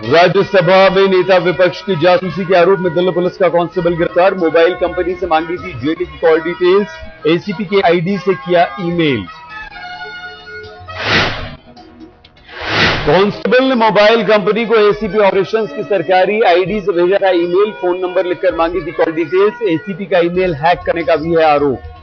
राज्यसभा में नेता विपक्ष की जासूसी के आरोप में दिल्ली पुलिस का कांस्टेबल गिरफ्तार। मोबाइल कंपनी से मांगी थी जेडी की कॉल डिटेल्स, एसीपी के आईडी से किया ईमेल। कांस्टेबल ने मोबाइल कंपनी को एसीपी ऑपरेशंस की सरकारी आईडी से भेजा था ईमेल, फोन नंबर लिखकर मांगी थी कॉल डिटेल्स। एसीपी का ईमेल हैक करने का भी है आरोप।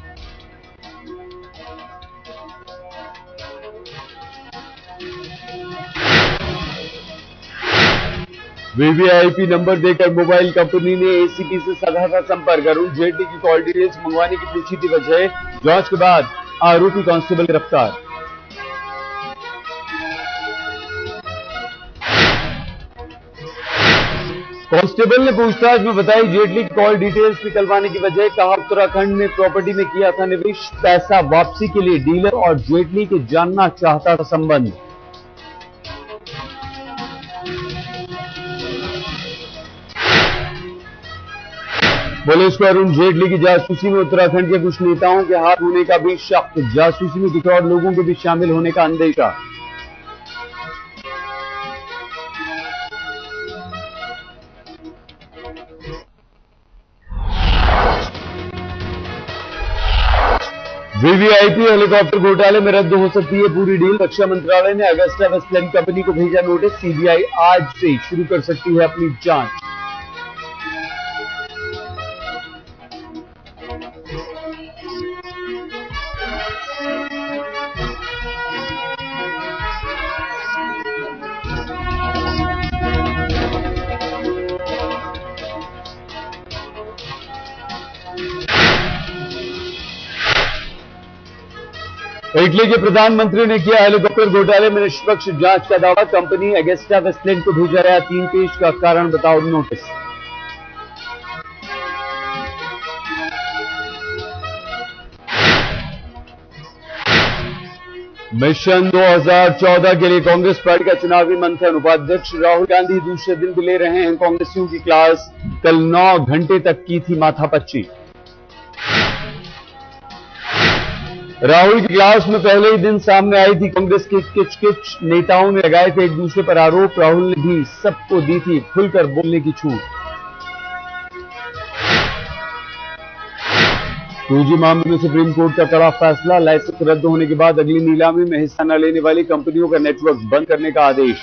वीवीआईपी नंबर देकर मोबाइल कंपनी ने एसीपी से साधा था संपर्क। अरुण जेटली की कॉल डिटेल्स मंगवाने की पूछी थी वजह। जांच के बाद आरोपी कांस्टेबल गिरफ्तार। कांस्टेबल ने पूछताछ में बताई जेटली की कॉल डिटेल्स निकलवाने की वजह। कहा उत्तराखंड में प्रॉपर्टी में किया था निवेश, पैसा वापसी के लिए डीलर और जेटली के जानना चाहता था संबंध। पुलिस को अरुण जेटली की जासूसी में उत्तराखंड के कुछ नेताओं के हाथ होने का भी शक। जासूसी में कुछ और लोगों के भी शामिल होने का अंदेशा। वीवीआईपी हेलीकॉप्टर घोटाले में रद्द हो सकती है पूरी डील। रक्षा मंत्रालय ने अगस्टा वेस्टलैंड कंपनी को भेजा नोटिस। सीबीआई आज से शुरू कर सकती है अपनी जांच। इटली के प्रधानमंत्री ने किया हेलीकॉप्टर घोटाले में निष्पक्ष जांच का दावा। कंपनी अगस्टा वेस्टलैंड को भेजा गया 3 पेज का कारण बताओ नोटिस। मिशन 2014 के लिए कांग्रेस पार्टी का चुनावी मंथन। उपाध्यक्ष राहुल गांधी दूसरे दिन भी ले रहे हैं कांग्रेसियों की क्लास। कल 9 घंटे तक की थी माथापच्ची। राहुल की क्लास में पहले ही दिन सामने आई थी कांग्रेस की किच-किच। नेताओं ने लगाए थे एक दूसरे पर आरोप। राहुल ने भी सबको दी थी खुलकर बोलने की छूट। 2G मामले में सुप्रीम कोर्ट का कड़ा फैसला। लाइसेंस रद्द होने के बाद अगली नीलामी में हिस्सा न लेने वाली कंपनियों का नेटवर्क बंद करने का आदेश।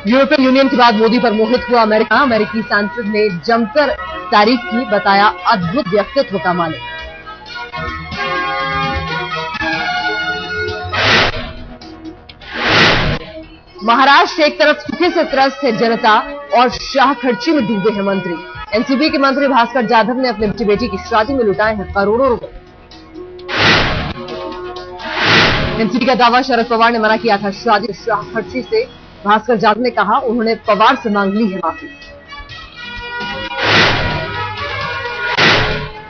यूरोपियन यूनियन के बाद मोदी पर मोहित हुआ अमेरिका। अमेरिकी सांसद ने जमकर तारीफ की, बताया अद्भुत व्यक्तित्व का मालिक। महाराष्ट्र एक तरफ सूखे से त्रस्त है जनता और शाह खर्ची में डूबे हैं मंत्री। एनसीपी के मंत्री भास्कर जाधव ने अपने बेटी की शादी में लुटाए हैं करोड़ों रुपए। एनसीपी का दावा, शरद पवार ने मना किया था शादी शाह खर्ची से। भास्कर जाधव ने कहा उन्होंने पवार से मांग ली है माफी।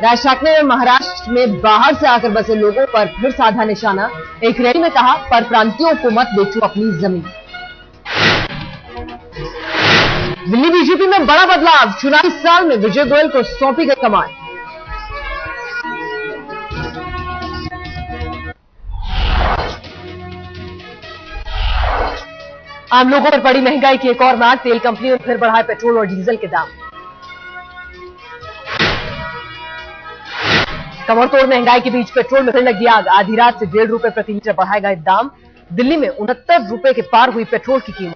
राज ठाकरे ने महाराष्ट्र में बाहर से आकर बसे लोगों पर फिर साधा निशाना। एक रैली में कहा परप्रांतियों को मत बेचो अपनी जमीन। दिल्ली बीजेपी में बड़ा बदलाव। चुनावी साल में विजय गोयल को सौंपी गई कमान। आम लोगों पर पड़ी महंगाई की एक और मार। तेल कंपनियों ने फिर बढ़ाए पेट्रोल और डीजल के दाम। कमर तोड़ महंगाई के बीच पेट्रोल में फिर लगी आग। आधी रात से 1.5 रुपए प्रति लीटर बढ़ाए गए दाम। दिल्ली में 69 रुपए के पार हुई पेट्रोल की कीमत।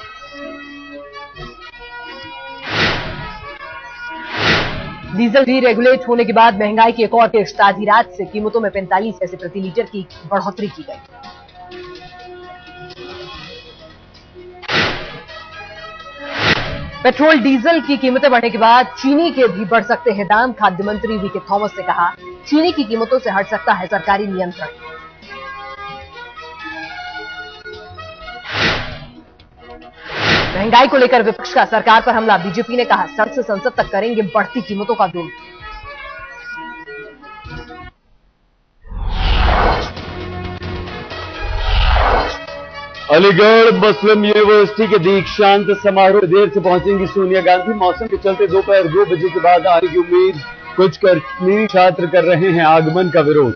डीजल डीरेगुलेट होने के बाद महंगाई की एक और किश्त। आधी रात से कीमतों में 45 पैसे प्रति लीटर की बढ़ोतरी की गई। पेट्रोल डीजल की कीमतें बढ़ने के बाद चीनी के भी बढ़ सकते हैं दाम। खाद्य मंत्री वीके थॉमस ने कहा चीनी की कीमतों से हट सकता है सरकारी नियंत्रण। महंगाई को लेकर विपक्ष का सरकार पर हमला। बीजेपी ने कहा संसद से संसद तक करेंगे बढ़ती कीमतों का विरोध। अलीगढ़ मुस्लिम यूनिवर्सिटी के दीक्षांत समारोह देर से पहुंचेंगी सोनिया गांधी। मौसम के चलते दोपहर 2 बजे के बाद आने की उम्मीद। कुछ कश्मीरी छात्र कर रहे हैं आगमन का विरोध।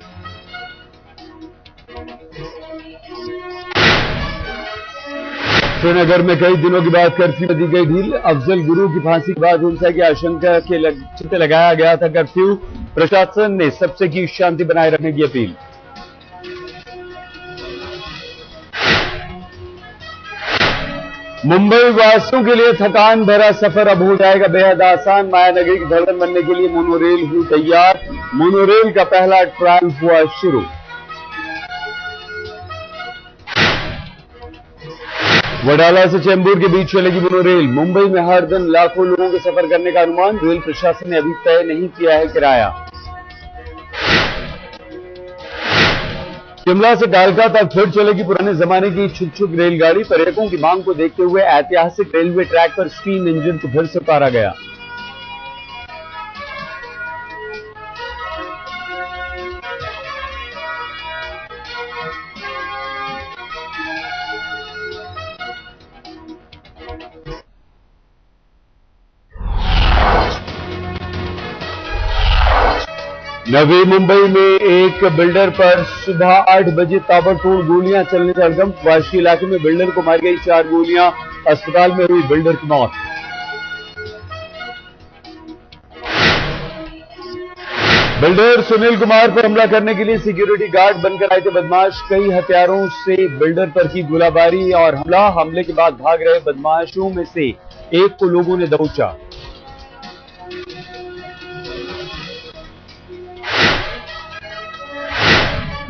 श्रीनगर में कई दिनों के बाद कर्फ्यू में दी गई ढील। अफजल गुरु की फांसी के बाद हिंसा की आशंका के चलते लगाया गया था कर्फ्यू। प्रशासन ने सबसे की शांति बनाए रखने की अपील। मुंबई वासियों के लिए थकान भरा सफर अब हो जाएगा बेहद आसान। मायानगरी की धड़कन बनने के लिए मोनोरेल हुई तैयार। मोनोरेल का पहला ट्रायल हुआ शुरू। वडाला से चेंबूर के बीच चलेगी मोनोरेल। मुंबई में हर दिन लाखों लोगों के सफर करने का अनुमान। रेल प्रशासन ने अभी तय नहीं किया है किराया। शिमला से कालका तक फिर चलेगी पुराने जमाने की छुक-छुक रेलगाड़ी। पर्यटकों की मांग को देखते हुए ऐतिहासिक रेलवे ट्रैक पर स्टीम इंजन को फिर से उतारा गया। नवी मुंबई में एक बिल्डर पर सुबह 8 बजे ताबड़तोड़ गोलियां चलने से हड़कंप। वाशी इलाके में बिल्डर को मारी गई 4 गोलियां। अस्पताल में हुई बिल्डर की मौत। बिल्डर सुनील कुमार पर हमला करने के लिए सिक्योरिटी गार्ड बनकर आए थे बदमाश। कई हथियारों से बिल्डर पर की गोलाबारी और हमला। हमले के बाद भाग रहे बदमाशों में से एक को लोगों ने दबोचा।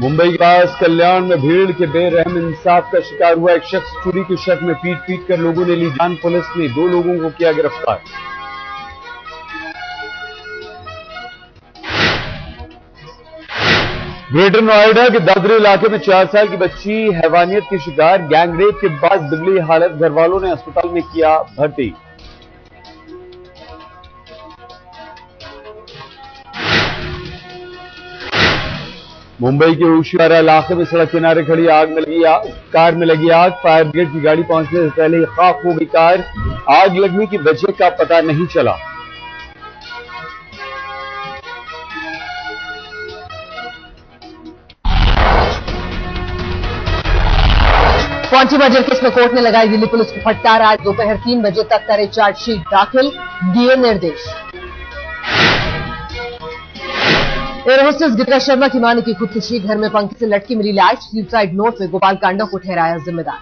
मुंबई के पास कल्याण में भीड़ के बेरहम इंसाफ का शिकार हुआ एक शख्स। चोरी के शक में पीट कर लोगों ने ली जान। पुलिस ने 2 लोगों को किया गिरफ्तार। ग्रेटर नोएडा के दादरी इलाके में 4 साल की बच्ची हैवानियत की शिकार। गैंगरेप के बाद बिगड़ी हालत। घर वालों ने अस्पताल में किया भर्ती। मुंबई के होशियारा इलाके में सड़क किनारे खड़ी कार में लगी आग। फायर ब्रिगेड की गाड़ी पहुंचने से पहले ही खाक हो गई कार। आग लगने की वजह का पता नहीं चला। पॉन्टी मर्डर केस में कोर्ट ने लगाई दिल्ली पुलिस को फटकार। आज दोपहर 3 बजे तक करे चार्जशीट दाखिल, दिए निर्देश। एयर होस्टेस गीता शर्मा की मां ने की खुदकुशी। घर में पंखे से लटकी मिली लाश। सुसाइड नोट में गोपाल कांडा को ठहराया जिम्मेदार।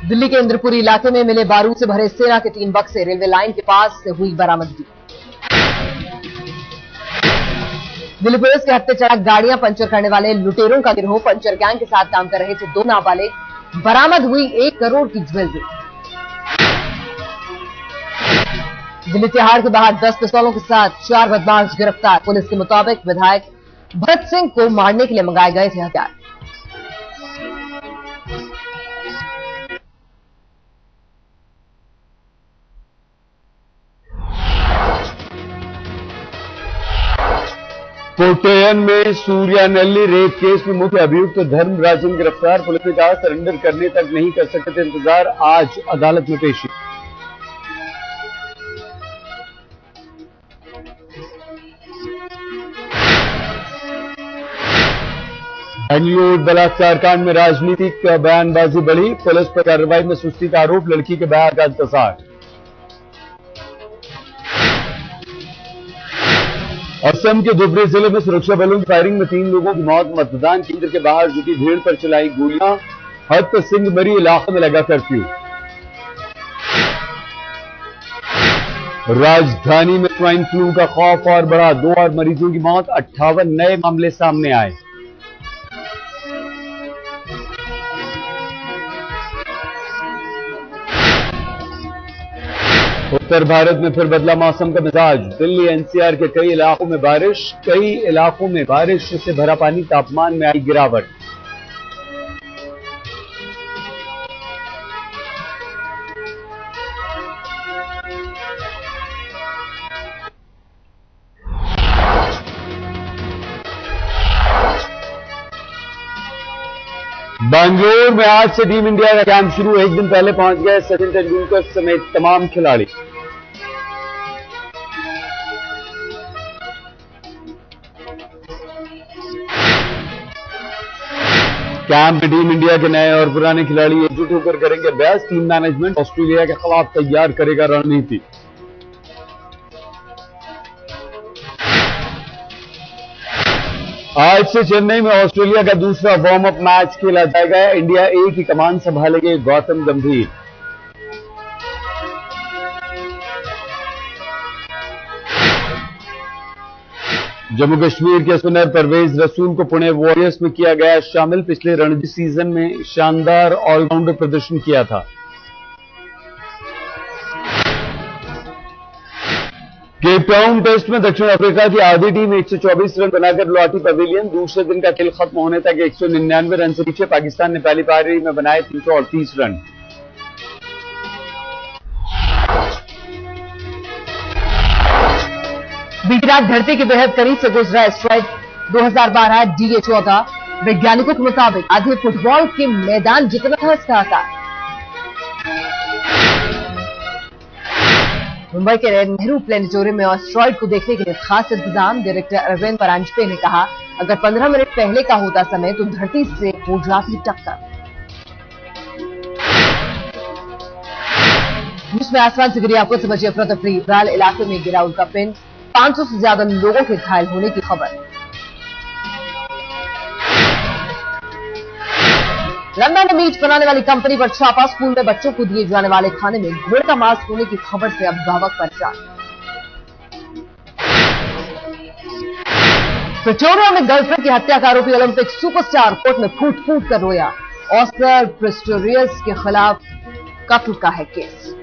दिल्ली के इंद्रपुरी इलाके में मिले बारूद से भरे सेना के 3 बक्से। रेलवे लाइन के पास से हुई बरामदगी। दिल्ली पुलिस के हत्थे चढ़ा गाड़ियां पंचर करने वाले लुटेरों का गिरोह। पंचर गैंग के साथ काम कर रहे थे 2 नाबालिग। बरामद हुई 1 करोड़ की ज्वेलरी। दिल्ली तिहाड़ के बाहर 10 पिस्तौलों के साथ 4 बदमाश गिरफ्तार। पुलिस के मुताबिक विधायक भरत सिंह को मारने के लिए मंगाए गए थे हथियार। कोट्टयम में सूर्यानेल्ली रेप केस में मुख्य अभियुक्त धर्मराजन गिरफ्तार। पुलिस ने कहा सरेंडर करने तक नहीं कर सकते थे इंतजार। आज अदालत में पेशी। बेंगलुरु बलात्कार कांड में राजनीतिक बयानबाजी बढ़ी। पुलिस पर कार्रवाई में सुस्ती का आरोप। लड़की के बयान का इंतजार। असम के धुबरी जिले में सुरक्षा बलों की फायरिंग में 3 लोगों की मौत। मतदान केंद्र के बाहर जुटी भीड़ पर चलाई गोलियां। हत सिंह मरी इलाके में लगा कर्फ्यू। राजधानी में स्वाइन फ्लू का खौफ और बढ़ा। 2 और मरीजों की मौत। 58 नए मामले सामने आए। उत्तर भारत में फिर बदला मौसम का मिजाज। दिल्ली एनसीआर के कई इलाकों में बारिश। कई इलाकों में बारिश से भरा पानी। तापमान में आई गिरावट। बैंगलोर में आज से टीम इंडिया का कैंप शुरू। एक दिन पहले पहुंच गए सचिन तेंदुलकर समेत तमाम खिलाड़ी। कैंप में टीम इंडिया के नए और पुराने खिलाड़ी एकजुट होकर करेंगे अभ्यास। टीम मैनेजमेंट ऑस्ट्रेलिया के खिलाफ तैयार करेगा रणनीति। आज से चेन्नई में ऑस्ट्रेलिया का दूसरा वार्म अप मैच खेला जाएगा। इंडिया ए की कमान संभालेंगे गौतम गंभीर। जम्मू कश्मीर के स्पिनर परवेज रसूल को पुणे वॉरियर्स में किया गया शामिल। पिछले रणजी सीजन में शानदार ऑलराउंडर प्रदर्शन किया था। केप टाउन टेस्ट में दक्षिण अफ्रीका की आधी टीम 124 रन बनाकर लौटी पवेलियन। दूसरे दिन का खेल खत्म होने तक 199 रन से पीछे। पाकिस्तान ने पहली पारी में बनाए 338 रन। बीती रात धरती के बेहद करीब से गुजरा एस्ट्रॉइड 2012 DA-14। वैज्ञानिकों के मुताबिक आधे फुटबॉल के मैदान जितना था इसका आकार। मुंबई के नेहरू प्लेनेटोरियम में एस्ट्रॉइड को देखने के लिए खास इंतजाम। डायरेक्टर अरविंद परांजपे ने कहा, अगर 15 मिनट पहले का होता समय तो धरती से हो जाती टक्कर। न्यूज में आसमान से गिरी आपको समझिए अफरा तफरी। राल इलाके में गिरा उनका पिन। 500 से ज्यादा लोगों के घायल होने की खबर। लंदन में मीट बनाने वाली कंपनी पर छापा। स्कूल में बच्चों को दिए जाने वाले खाने में घोड़े का मांस होने की खबर से अभिभावक परेशान। प्रिटोरिया में गर्लफ्रेंड की हत्या का आरोपी ओलंपिक सुपरस्टार कोर्ट में फूट फूट कर रोया। ऑस्कर पिस्टोरियस के खिलाफ कत्ल का है केस।